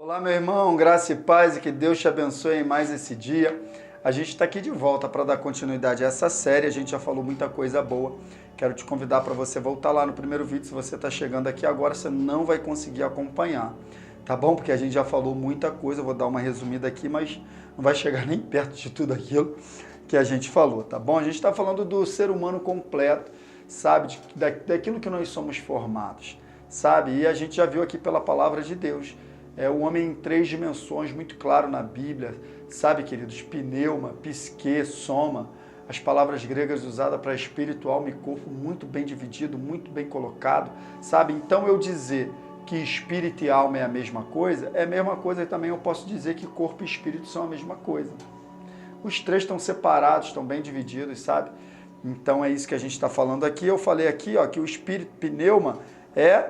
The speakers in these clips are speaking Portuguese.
Olá, meu irmão, graça e paz e que Deus te abençoe em mais esse dia. A gente está aqui de volta para dar continuidade a essa série. A gente já falou muita coisa boa. Quero te convidar para você voltar lá no primeiro vídeo. Se você está chegando aqui agora, você não vai conseguir acompanhar, tá bom? Porque a gente já falou muita coisa. Eu vou dar uma resumida aqui, mas não vai chegar nem perto de tudo aquilo que a gente falou, tá bom? A gente está falando do ser humano completo, sabe? Daquilo que nós somos formados, sabe? E a gente já viu aqui pela palavra de Deus. É o homem em 3 dimensões, muito claro na Bíblia, sabe, queridos? Pneuma, psique, soma, as palavras gregas usadas para espírito, alma e corpo, muito bem dividido, muito bem colocado, sabe? Então eu dizer que espírito e alma é a mesma coisa, é a mesma coisa e também eu posso dizer que corpo e espírito são a mesma coisa. Os 3 estão separados, estão bem divididos, sabe? Então é isso que a gente está falando aqui. Eu falei aqui, ó, que o espírito pneuma é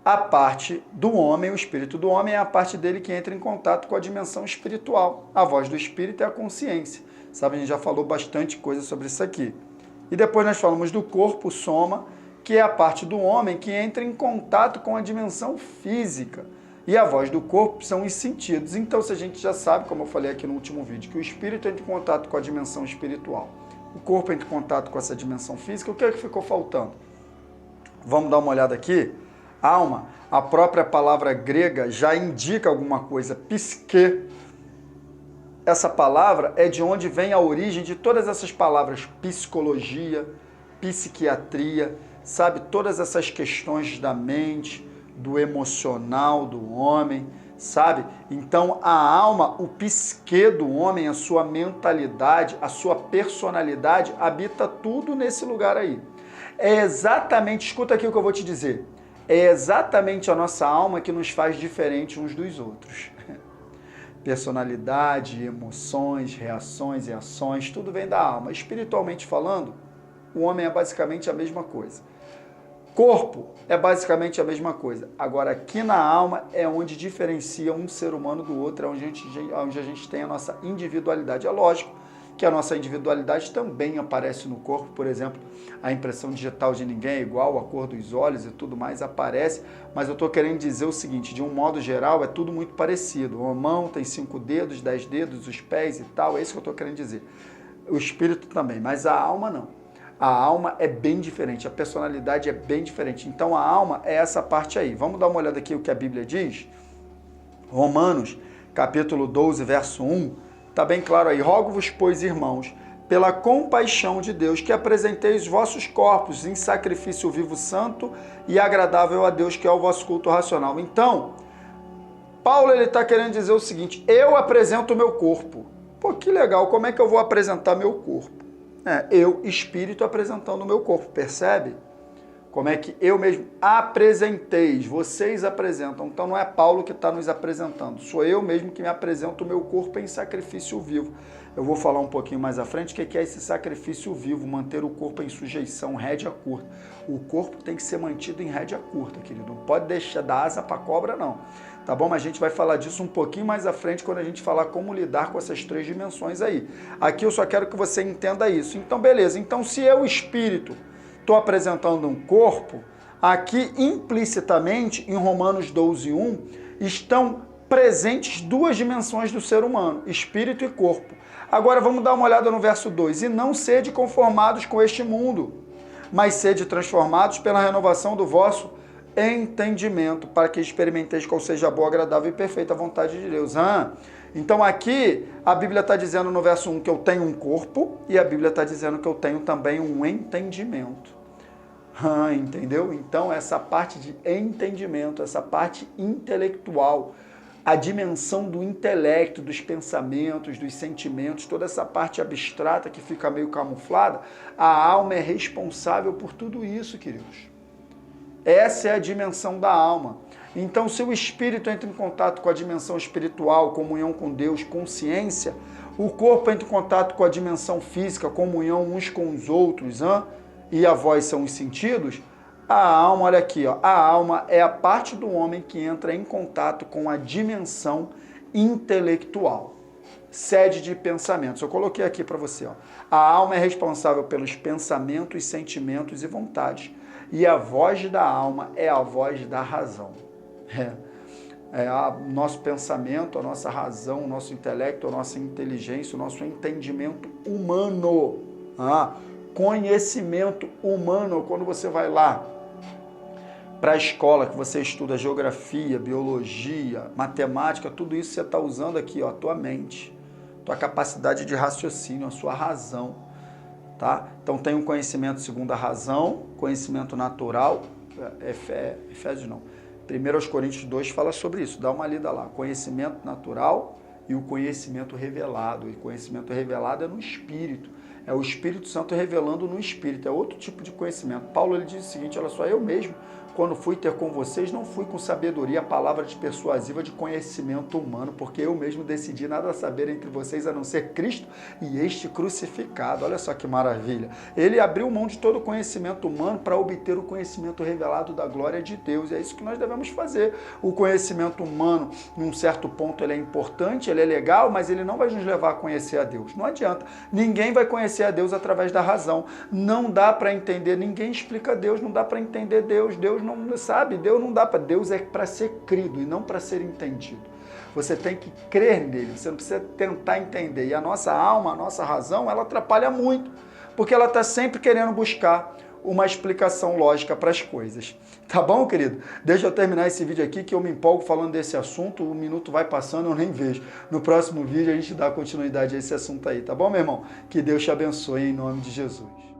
a parte do homem, o espírito do homem é a parte dele que entra em contato com a dimensão espiritual. A voz do espírito é a consciência. Sabe, a gente já falou bastante coisa sobre isso aqui. E depois nós falamos do corpo, soma, que é a parte do homem que entra em contato com a dimensão física. E a voz do corpo são os sentidos. Então, se a gente já sabe, como eu falei aqui no último vídeo, que o espírito entra em contato com a dimensão espiritual, o corpo entra em contato com essa dimensão física, o que é que ficou faltando? Vamos dar uma olhada aqui? Alma, a própria palavra grega já indica alguma coisa, psique. Essa palavra é de onde vem a origem de todas essas palavras, psicologia, psiquiatria, sabe? Todas essas questões da mente, do emocional do homem, sabe? Então a alma, o psique do homem, a sua mentalidade, a sua personalidade, habita tudo nesse lugar aí. É exatamente, escuta aqui o que eu vou te dizer, é exatamente a nossa alma que nos faz diferentes uns dos outros. Personalidade, emoções, reações e ações, tudo vem da alma. Espiritualmente falando, o homem é basicamente a mesma coisa. Corpo é basicamente a mesma coisa. Agora, aqui na alma é onde diferencia um ser humano do outro, é onde a gente tem a nossa individualidade. É lógico que a nossa individualidade também aparece no corpo, por exemplo, a impressão digital de ninguém é igual, a cor dos olhos e tudo mais aparece, mas eu estou querendo dizer o seguinte, de um modo geral é tudo muito parecido, a mão tem 5 dedos, 10 dedos, os pés e tal, é isso que eu estou querendo dizer. O espírito também, mas a alma não. A alma é bem diferente, a personalidade é bem diferente, então a alma é essa parte aí. Vamos dar uma olhada aqui o que a Bíblia diz? Romanos, capítulo 12, verso 1, está bem claro aí. Rogo-vos, pois, irmãos, pela compaixão de Deus, que apresenteis os vossos corpos em sacrifício vivo, santo e agradável a Deus, que é o vosso culto racional. Então, Paulo está querendo dizer o seguinte, eu apresento o meu corpo. Pô, que legal, como é que eu vou apresentar meu corpo? Eu, espírito, apresentando o meu corpo, percebe? Como é que eu mesmo apresenteis, vocês apresentam. Então não é Paulo que está nos apresentando, sou eu mesmo que me apresento o meu corpo em sacrifício vivo. Eu vou falar um pouquinho mais à frente o que é esse sacrifício vivo, manter o corpo em sujeição, rédea curta. O corpo tem que ser mantido em rédea curta, querido. Não pode deixar dar asa para cobra, não. Tá bom? Mas a gente vai falar disso um pouquinho mais à frente quando a gente falar como lidar com essas 3 dimensões aí. Aqui eu só quero que você entenda isso. Então, beleza. Então, se eu, espírito, estou apresentando um corpo, aqui implicitamente, em Romanos 12, 1, estão presentes 2 dimensões do ser humano, espírito e corpo. Agora vamos dar uma olhada no verso 2. E não sede conformados com este mundo, mas sede transformados pela renovação do vosso entendimento, para que experimenteis qual seja a boa, agradável e perfeita vontade de Deus. Então aqui a Bíblia está dizendo no verso 1 que eu tenho um corpo e a Bíblia está dizendo que eu tenho também um entendimento. Entendeu? Então essa parte de entendimento, essa parte intelectual, a dimensão do intelecto, dos pensamentos, dos sentimentos, toda essa parte abstrata que fica meio camuflada, a alma é responsável por tudo isso, queridos. Essa é a dimensão da alma. Então, se o espírito entra em contato com a dimensão espiritual, comunhão com Deus, consciência, o corpo entra em contato com a dimensão física, comunhão uns com os outros, e a voz são os sentidos, a alma, olha aqui, ó, a alma é a parte do homem que entra em contato com a dimensão intelectual, sede de pensamentos. Eu coloquei aqui para você, ó. A alma é responsável pelos pensamentos, sentimentos e vontades. E a voz da alma é a voz da razão. nosso pensamento, a nossa razão, o nosso intelecto, a nossa inteligência, o nosso entendimento humano. Conhecimento humano. Quando você vai lá para a escola, que você estuda geografia, biologia, matemática, tudo isso você está usando aqui, ó, a tua mente, tua capacidade de raciocínio, a sua razão. Tá? Então tem um conhecimento segundo a razão, conhecimento natural, Efésios não, 1 Coríntios 2 fala sobre isso, dá uma lida lá, conhecimento natural e o conhecimento revelado. E conhecimento revelado é no Espírito, é o Espírito Santo revelando no Espírito, é outro tipo de conhecimento. Paulo ele diz o seguinte, olha só, eu mesmo, quando fui ter com vocês, não fui com sabedoria, palavra de persuasiva de conhecimento humano, porque eu mesmo decidi nada saber entre vocês a não ser Cristo e este crucificado. Olha só que maravilha. Ele abriu mão de todo o conhecimento humano para obter o conhecimento revelado da glória de Deus. E é isso que nós devemos fazer. O conhecimento humano, num certo ponto, ele é importante, ele é legal, mas ele não vai nos levar a conhecer a Deus. Não adianta. Ninguém vai conhecer a Deus através da razão. Não dá para entender, ninguém explica Deus, não dá para entender Deus. Deus não sabe, Deus não dá para. Deus é para ser crido e não para ser entendido. Você tem que crer nele, você não precisa tentar entender. E a nossa alma, a nossa razão, ela atrapalha muito, porque ela está sempre querendo buscar uma explicação lógica para as coisas. Tá bom, querido? Deixa eu terminar esse vídeo aqui, que eu me empolgo falando desse assunto, o minuto vai passando, eu nem vejo. No próximo vídeo a gente dá continuidade a esse assunto aí, tá bom, meu irmão? Que Deus te abençoe em nome de Jesus.